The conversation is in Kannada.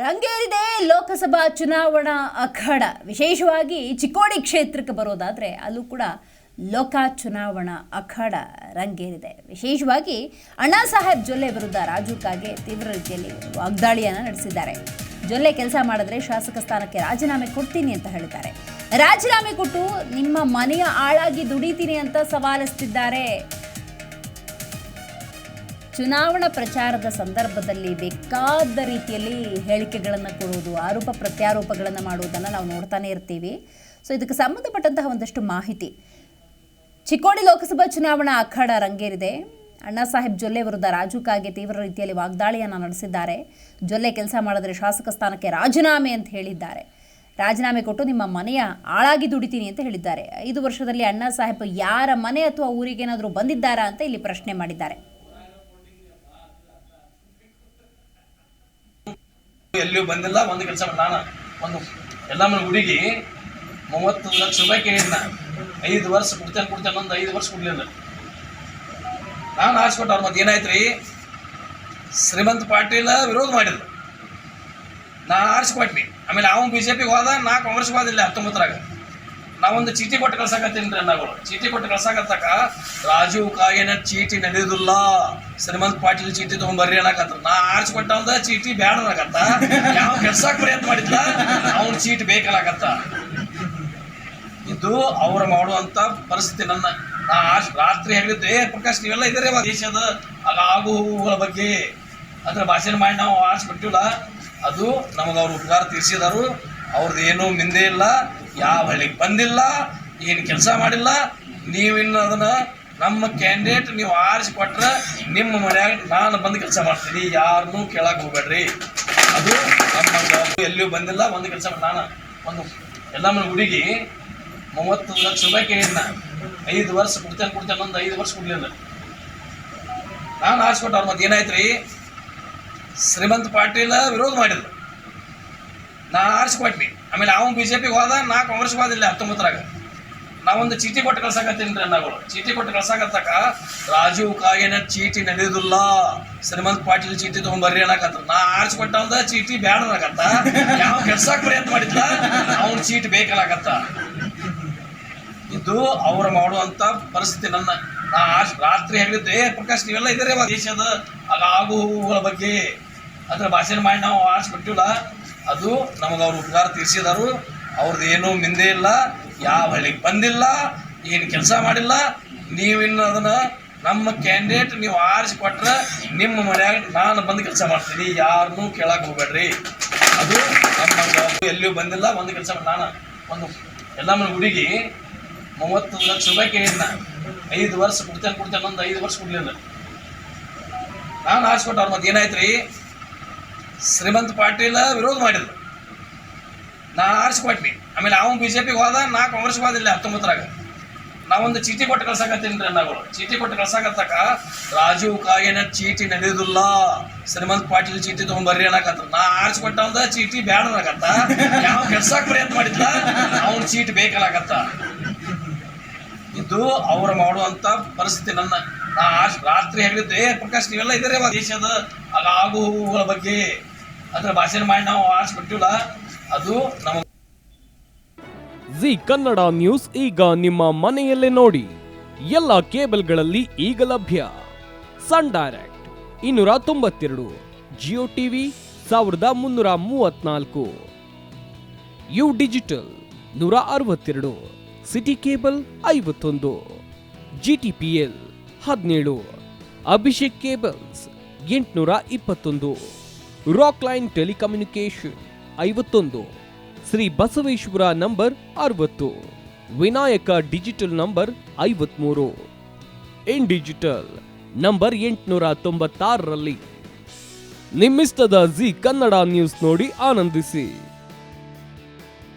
ರಂಗೇರಿದೆ ಲೋಕಸಭಾ ಚುನಾವಣಾ ಅಖಾಡ. ವಿಶೇಷವಾಗಿ ಚಿಕ್ಕೋಡಿ ಕ್ಷೇತ್ರಕ್ಕೆ ಬರೋದಾದರೆ ಅಲ್ಲೂ ಕೂಡ ಲೋಕ ಚುನಾವಣಾ ಅಖಾಡ ರಂಗೇರಿದೆ. ವಿಶೇಷವಾಗಿ ಅಣ್ಣಾ ಸಾಹೇಬ್ ಜೊಲ್ಲೆ ವಿರುದ್ಧ ರಾಜು ಕಾಗೆ ತೀವ್ರ ರೀತಿಯಲ್ಲಿ ವಾಗ್ದಾಳಿಯನ್ನು ನಡೆಸಿದ್ದಾರೆ. ಜೊಲ್ಲೆ ಕೆಲಸ ಮಾಡಿದ್ರೆ ಶಾಸಕ ಸ್ಥಾನಕ್ಕೆ ರಾಜೀನಾಮೆ ಕೊಡ್ತೀನಿ ಅಂತ ಹೇಳಿದ್ದಾರೆ. ರಾಜೀನಾಮೆ ಕೊಟ್ಟು ನಿಮ್ಮ ಮನೆಯ ಆಳಾಗಿ ದುಡಿತೀನಿ ಅಂತ ಸವಾಲಿಸ್ತಿದ್ದಾರೆ. ಚುನಾವಣಾ ಪ್ರಚಾರದ ಸಂದರ್ಭದಲ್ಲಿ ಬೇಕಾದ ರೀತಿಯಲ್ಲಿ ಹೇಳಿಕೆಗಳನ್ನು ಕೊಡುವುದು, ಆರೋಪ ಪ್ರತ್ಯಾರೋಪಗಳನ್ನು ಮಾಡುವುದನ್ನು ನಾವು ನೋಡ್ತಾನೆ ಇರ್ತೀವಿ. ಸೊ ಇದಕ್ಕೆ ಸಂಬಂಧಪಟ್ಟಂತಹ ಒಂದಷ್ಟು ಮಾಹಿತಿ. ಚಿಕ್ಕೋಡಿ ಲೋಕಸಭಾ ಚುನಾವಣಾ ಅಖಾಡ ರಂಗೇರಿದೆ. ಅಣ್ಣಾ ಸಾಹೇಬ್ ಜೊಲ್ಲೆ ವಿರುದ್ಧ ರಾಜು ಕಾಗೆ ತೀವ್ರ ರೀತಿಯಲ್ಲಿ ವಾಗ್ದಾಳಿಯನ್ನು ನಡೆಸಿದ್ದಾರೆ. ಜೊಲ್ಲೆ ಕೆಲಸ ಮಾಡಿದ್ರೆ ಶಾಸಕ ಸ್ಥಾನಕ್ಕೆ ರಾಜೀನಾಮೆ ಅಂತ ಹೇಳಿದ್ದಾರೆ. ರಾಜೀನಾಮೆ ಕೊಟ್ಟು ನಿಮ್ಮ ಮನೆಯ ಆಳಾಗಿ ದುಡಿತೀನಿ ಅಂತ ಹೇಳಿದ್ದಾರೆ. 5 ವರ್ಷದಲ್ಲಿ ಅಣ್ಣಾ ಸಾಹೇಬ್ ಯಾರ ಮನೆ ಅಥವಾ ಊರಿಗೇನಾದರೂ ಬಂದಿದ್ದಾರಾ ಅಂತ ಇಲ್ಲಿ ಪ್ರಶ್ನೆ ಮಾಡಿದ್ದಾರೆ. ಎಲ್ಲಿಯೂ ಬಂದಿಲ್ಲ. ಒಂದು ಕೆಲಸ ನಾನು ಒಂದು ಎಲ್ಲಮ್ಮನ ಗುಡಿಗೆ 30 ಲಕ್ಷ ರೂಪಾಯಿ ಕೇಳಿದ್ನ. 5 ವರ್ಷ ಕೊಡ್ತೇನೆ ಒಂದು 5 ವರ್ಷ ಕೊಡ್ಲಿಲ್ಲ. ನಾನು ಆರಿಸ್ಕೊಟ್ಟು ಅವ್ರ ಮತ್ತೆ ಏನಾಯ್ತು ರೀ, ಶ್ರೀಮಂತ ಪಾಟೀಲ ವಿರೋಧ ಮಾಡಿದ್ರು, ನಾನು ಆರಿಸ್ಕೊಟ್ನಿ. ಆಮೇಲೆ ಅವನು BJPಗೆ ಹೋದ, ನಾ ಕಾಂಗ್ರೆಸ್ಗೆ ಹೋದಿಲ್ಲ. 19ರಾಗ ನಾವೊಂದು ಚೀಟಿ ಕೊಟ್ಟು ಕಳ್ಸಾಕತ್ತೀನಿ ರೀ. ಅಣ್ಣಗಳು ಚೀಟಿ ಕೊಟ್ಟು ಕಳ್ಸಾಕತ್ತಕ ರಾಜೀವ್ ಕಾಗೆನ ಚೀಟಿ ನಡೆಯುದಿಲ್ಲ, ಶ್ರೀಮಂತ ಪಾಟೀಲ್ ಚೀಟಿ ತೊಗೊಂಡ್ಬರ್ರಿ ಅನ್ನಕತ್ರ. ನಾ ಆರಿಸ್ಕೊಟ್ಟ ಚೀಟಿ ಬ್ಯಾಡ ಅನ್ನಕತ್ತ. ಯಾವ ಕೆಲ್ಸಾಕ್ ಪ್ರಯತ್ನ ಮಾಡಿದ್ದ ಅವ್ನ ಚೀಟಿ ಬೇಕನ್ನಕತ್ತ. ಇದು ಅವ್ರು ಮಾಡುವಂತ ಪರಿಸ್ಥಿತಿ. ನಾ ರಾತ್ರಿ ಹೇಳಿದ್ದೆ, ಪ್ರಕಾಶ್ ನೀವೆಲ್ಲ ಇದ್ದಾರೆ ದೇಶದ ಆಗು ಹೂಗಳ ಬಗ್ಗೆ ಅದ್ರ ಭಾಷಣ ಮಾಡಿ ನಾವು ಆರಿಸ್ಬಿಟ್ಟಿಲ್ಲ. ಅದು ನಮಗೆ ಅವ್ರು ಉಪಕಾರ ತೀರಿಸಿದಾರು. ಅವ್ರದ್ದು ಏನೂ ಮಿಂದೆ ಇಲ್ಲ, ಯಾವ ಹಳ್ಳಿಗೆ ಬಂದಿಲ್ಲ, ಏನು ಕೆಲಸ ಮಾಡಿಲ್ಲ. ನೀವಿನ್ನು ಅದನ್ನು ನಮ್ಮ ಕ್ಯಾಂಡಿಡೇಟ್ ನೀವು ಆರಿಸಿಕೊಟ್ರೆ ನಿಮ್ಮ ಮನ್ಯಾಗ ನಾನು ಬಂದು ಕೆಲಸ ಮಾಡ್ತೀನಿ, ಯಾರನ್ನೂ ಕೇಳಕ್ಕೆ ಹೋಗ್ಬೇಡ್ರಿ. ಅದು ನಮ್ಮ ಎಲ್ಲಿಯೂ ಬಂದಿಲ್ಲ. ಒಂದು ಕೆಲಸ ನಾನು ಒಂದು ಎಲ್ಲಮ್ಮನ ಗುಡಿಗೆ 30 ಲಕ್ಷ ರೂಪಾಯಿ ಕೇಳಿದ್ನ. 5 ವರ್ಷ ಕೊಡ್ತೇನೆ ಒಂದು 5 ವರ್ಷ ಕೊಡ್ಲಿಲ್ಲ. ನಾನು ಆರಿಸ್ಕೊಟ್ಟು ಅವ್ರ ಮತ್ತೆ ಏನಾಯ್ತು ರೀ, ಶ್ರೀಮಂತ ಪಾಟೀಲ ವಿರೋಧ ಮಾಡಿದ್ರು, ನಾನು ಆರಿಸ್ಕೊಟ್ನಿ. ಆಮೇಲೆ ಅವನು BJPಗೆ ಹೋದ, ನಾ ಕಾಂಗ್ರೆಸ್ಗೆ ಹೋದಿಲ್ಲ. 19ರಾಗ ನಾವೊಂದು ಚೀಟಿ ಕೊಟ್ಟು ಕಳ್ಸಾಕತ್ತೀನಿ ರೀ. ಅಣ್ಣಗಳು ಚೀಟಿ ಕೊಟ್ಟು ಕಳ್ಸಾಕತ್ತಕ ರಾಜೀವ್ ಕಾಗೆನ ಚೀಟಿ ನಡೆಯುದಿಲ್ಲ, ಶ್ರೀಮಂತ ಪಾಟೀಲ್ ಚೀಟಿ ತೊಗೊಂಡ್ಬರ್ರಿ ಅನ್ನಕತ್ರ. ನಾ ಆರಿಸ್ಕೊಟ್ಟ ಚೀಟಿ ಬ್ಯಾಡ ಅನ್ನಕತ್ತ. ಯಾವ ಕೆಲ್ಸಾಕ್ ಪ್ರಯತ್ನ ಮಾಡಿದ್ದ ಅವ್ನ ಚೀಟಿ ಬೇಕನ್ನಕತ್ತ. ಇದು ಅವ್ರು ಮಾಡುವಂತ ಪರಿಸ್ಥಿತಿ. ನಾ ರಾತ್ರಿ ಹೇಳಿದ್ದೆ, ಪ್ರಕಾಶ್ ನೀವೆಲ್ಲ ಇದ್ದಾರೆ ದೇಶದ ಆಗು ಹೂಗಳ ಬಗ್ಗೆ ಅದ್ರ ಭಾಷಣ ಮಾಡಿ ನಾವು ಆರಿಸ್ಬಿಟ್ಟಿಲ್ಲ. ಅದು ನಮಗೆ ಅವ್ರು ಉಪಕಾರ ತೀರಿಸಿದಾರು. ಅವ್ರದ್ದು ಏನೂ ಮಿಂದೆ ಇಲ್ಲ, ಯಾವ ಹಳ್ಳಿಗೆ ಬಂದಿಲ್ಲ, ಏನು ಕೆಲಸ ಮಾಡಿಲ್ಲ. ನೀವಿನ್ನು ಅದನ್ನು ನಮ್ಮ ಕ್ಯಾಂಡಿಡೇಟ್ ನೀವು ಆರಿಸಿಕೊಟ್ರೆ ನಿಮ್ಮ ಮನ್ಯಾಗ ನಾನು ಬಂದು ಕೆಲಸ ಮಾಡ್ತೀನಿ, ಯಾರನ್ನೂ ಕೇಳಕ್ಕೆ ಹೋಗ್ಬೇಡ್ರಿ. ಅದು ನಮ್ಮ ಎಲ್ಲಿಯೂ ಬಂದಿಲ್ಲ. ಒಂದು ಕೆಲಸ ನಾನು ಒಂದು ಎಲ್ಲಮ್ಮನ ಗುಡಿಗೆ 30 ಲಕ್ಷ ರೂಪಾಯಿ ಕೇಳಿದ್ನ. 5 ವರ್ಷ ಕೊಡ್ತೇನೆ ಒಂದು 5 ವರ್ಷ ಕೊಡ್ಲಿಲ್ಲ. ನಾನು ಆರಿಸ್ಕೊಟ್ಟು ಅವ್ರ ಮತ್ತೆ ಏನಾಯ್ತು ರೀ, ಶ್ರೀಮಂತ ಪಾಟೀಲ ವಿರೋಧ ಮಾಡಿದ್ರು, ನಾನು ಆರಿಸ್ಕೊಟ್ನಿ. ಆಮೇಲೆ ಅವನು BJPಗೆ ಹೋದ, ನಾ ಕಾಂಗ್ರೆಸ್ಗೆ ಹೋದಿಲ್ಲ. 19ರಾಗ ನಾವೊಂದು ಚೀಟಿ ಕೊಟ್ಟು ಕಳ್ಸಾಕತ್ತೀನಿ ರೀ. ಅಣ್ಣಗಳು ಚೀಟಿ ಕೊಟ್ಟು ಕಳ್ಸಾಕತ್ತಕ ರಾಜೀವ್ ಕಾಗೆನ ಚೀಟಿ ನಡೆಯುದಿಲ್ಲ, ಶ್ರೀಮಂತ ಪಾಟೀಲ್ ಚೀಟಿ ತೊಗೊಂಡ್ಬರ್ರಿ ಅನ್ನಕತ್ರ. ನಾ ಆರಿಸ್ಕೊಟ್ಟ ಚೀಟಿ ಬ್ಯಾಡ ಅನ್ನಕತ್ತ. ಯಾವ ಕೆಲ್ಸಾಕ್ ಪ್ರಯತ್ನ ಮಾಡಿದ್ದ ಅವ್ನ ಚೀಟಿ ಬೇಕನ್ನಕತ್ತ. ಇದು ಅವ್ರು ಮಾಡುವಂತ ಪರಿಸ್ಥಿತಿ. ನಾ ರಾತ್ರಿ ಹೇಳಿದ್ದೆ, ಪ್ರಕಾಶ್ ನೀವೆಲ್ಲ ಇದ್ದಾರೆ ದೇಶದ ಆಗು ಹೂಗಳ ಬಗ್ಗೆ ಅದ್ರ ಭಾಷಣ ಮಾಡಿ ನಾವು ಆರಿಸ್ಬಿಟ್ಟಿಲ್ಲ. ಅದು ನಮಗೆ ಜಿ ಕನ್ನಡ ನ್ಯೂಸ್ ಈಗ ನಿಮ್ಮ ಮನೆಯಲ್ಲೇ ನೋಡಿ. ಎಲ್ಲ ಕೇಬಲ್ಗಳಲ್ಲಿ ಈಗ ಲಭ್ಯ. Sun Direct 292, Jio TV 1334, U digital 162, city cable 51, GTPL 17, Abhishek cables 821, Rockline telecommunication 51, Shri Basaveshwara number 60, Vinayaka digital number 53, in digital number 896ರಲ್ಲಿ. ನಿಮ್ಮಿಸ್ತದ ಜಿ ಕನ್ನಡ ನ್ಯೂಸ್ ನೋಡಿ ಆನಂದಿಸಿ.